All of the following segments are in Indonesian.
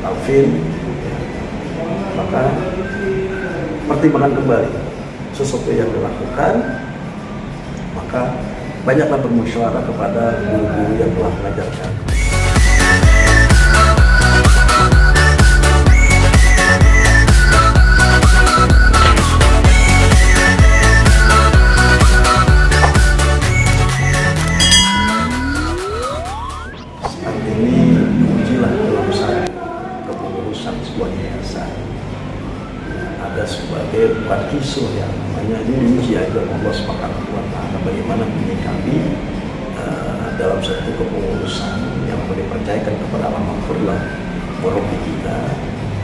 Alvin, maka pertimbangkan kembali sesuatu yang dilakukan, maka banyaklah bermusyawarah kepada guru-guru yang telah mengajarkan. Saat ini ujilah dalam satu kepengurusan sebuah yayasan. Ada sebagai bukan kisah yang namanya ini uji agar Allah Subhanahu wa Ta'ala bagaimana menyikapi dalam satu kepengurusan yang dipercayakan kepada Allah Maghfirlah Rabbi kita,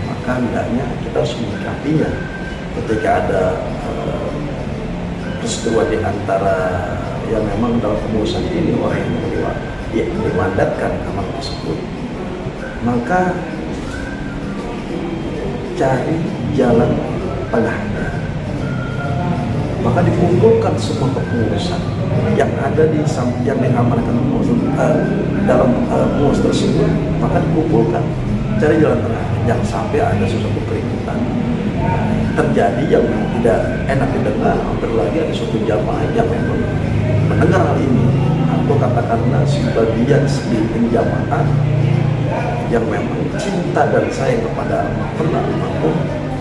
maka hendaknya kita harus menyikapinya ketika ada peristiwa di antara yang memang dalam kepengurusan ini orang yang dimandatkan amal tersebut, maka cari jalan tengahnya, maka dikumpulkan semua kepengurusan yang ada di yang diamankan dalam pengurus tersebut, maka dikumpulkan cari jalan tengah, jangan sampai ada sesuatu keributan terjadi yang tidak enak didengar. Hampir lagi ada suatu jamaah yang memang mendengar hal ini, atau katakanlah sebagian sedikit jamaah yang memang cinta dan sayang kepada pernah mampu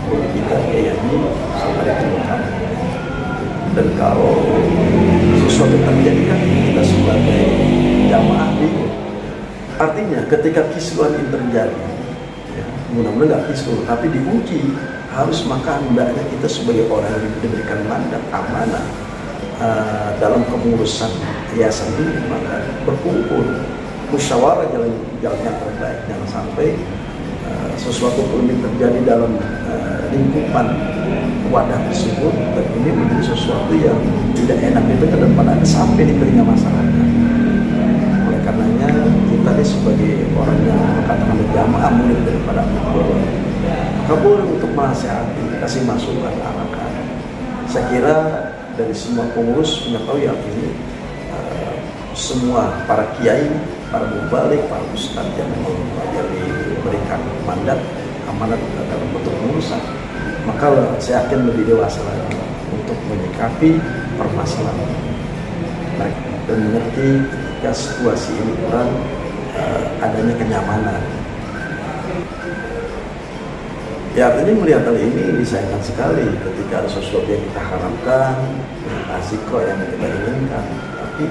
kita kayaknya sampai ditemukan. Dan kalau sesuatu terjadi kan kita sebagai jamaah bingung. Artinya ketika kisruh ini terjadi, ya, mudah-mudahan nggak kisruh, tapi diuji, harus maka hendaknya kita sebagai orang yang diberikan mandat amanah dalam kepengurusan yayasan ini, maka berkumpul musyawarah jalan yang terbaik. Jangan sampai sesuatu pun terjadi dalam lingkupan wadah tersebut dan ini menjadi sesuatu yang tidak enak itu ke depan ada sampai di telinga masyarakat. Oleh karenanya kita ini sebagai orang yang katakan jamaah murid daripada Allah, maka boleh untuk menasihati, kasih masukan, arahkan. Saya kira dari semua pengurus mengetahui hal ini, semua para kiai, para mubalik, para ustadz yang memang diberikan mandat amanat dalam bentuk pengurusan, maka saya yakin lebih dewasa lagi untuk menyikapi permasalahan mereka dan mengerti ketika situasi ini kurang adanya kenyamanan. Ya, artinya melihat hal ini disayangkan sekali ketika ada sesuatu yang kita harapkan, asik kok yang kita inginkan, tapi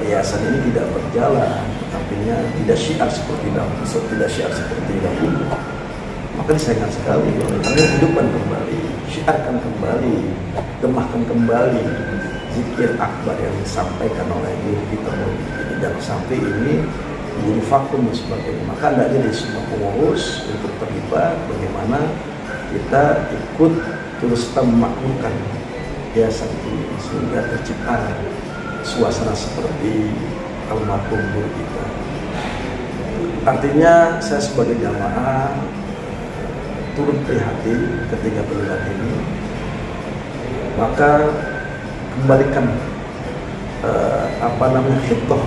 yayasan ini tidak berjalan, artinya tidak syiar seperti dahulu, maka disayangkan sekali. Karena hidupkan kembali, syiarkan kembali, gemahkan kembali zikir akbar yang disampaikan oleh guru kita. Jangan sampai ini menjadi vakum dan sebagainya. Maka hendaknya dari semua pengurus untuk terlibat bagaimana kita ikut terus memakmurkan yayasan ini sehingga tercipta suasana seperti almarhum guru kita. Artinya saya sebagai jamaah turut prihatin ketika melihat ini, maka kembalikan khidmah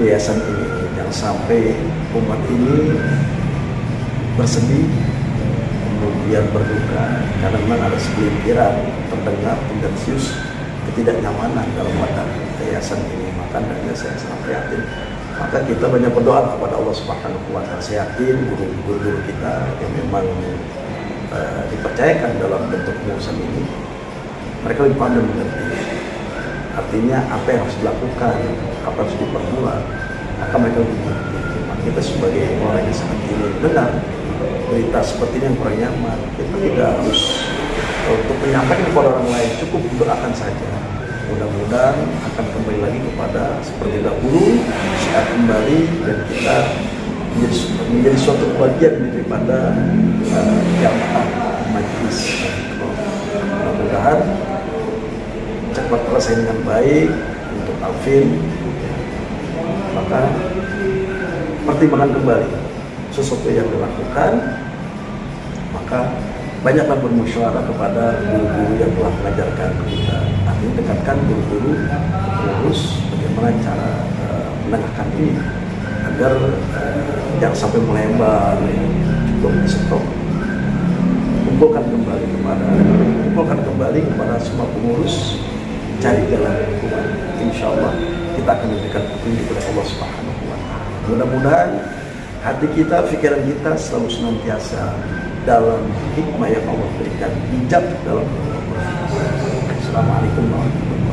yayasan ini, yang sampai umat ini bersedih kemudian berduka karena memang ada segelintiran terdengar tendensius ketidaknyamanan dalam wadah yayasan ini. Maka hendaknya saya sangat prihatin. Maka kita banyak berdoa kepada Allah Subhanahu wa Ta'ala. Saya yakin guru-guru kita yang memang dipercayakan dalam bentuk pengurusan ini, mereka lebih pandai mengerti. Artinya apa yang harus dilakukan, apa harus diperbuat, maka mereka lebih mengerti. Maka kita sebagai orang yang sangat ingin dengar berita seperti ini yang kurang nyaman, kita tidak harus untuk menyampaikan kepada orang lain, cukup doakan saja. Mudah-mudahan akan kembali lagi kepada seperti dahulu, syiar kembali, dan kita menjadi suatu bagian daripada jamaah majelis. Mudah-mudahan cepat selesai dengan baik untuk Alvin, maka pertimbangkan kembali sesuatu yang dilakukan, maka banyaklah bermusyawarah kepada guru-guru yang telah mengajarkan kita. Artinya dekatkan guru-guru pengurus bagaimana cara menegakkan ini agar Jangan sampai melebar, cukup di stop. Kumpulkan kembali kepada semua pengurus, cari jalan hukuman. Insya Allah kita akan memberikan petunjuk kepada Allah Subhanahu wa Ta'ala. Mudah-mudahan hati kita, pikiran kita selalu senantiasa dalam hikmah yang Allah berikan, bijak dalam berpikir. Assalamualaikum warahmatullahi wabarakatuh.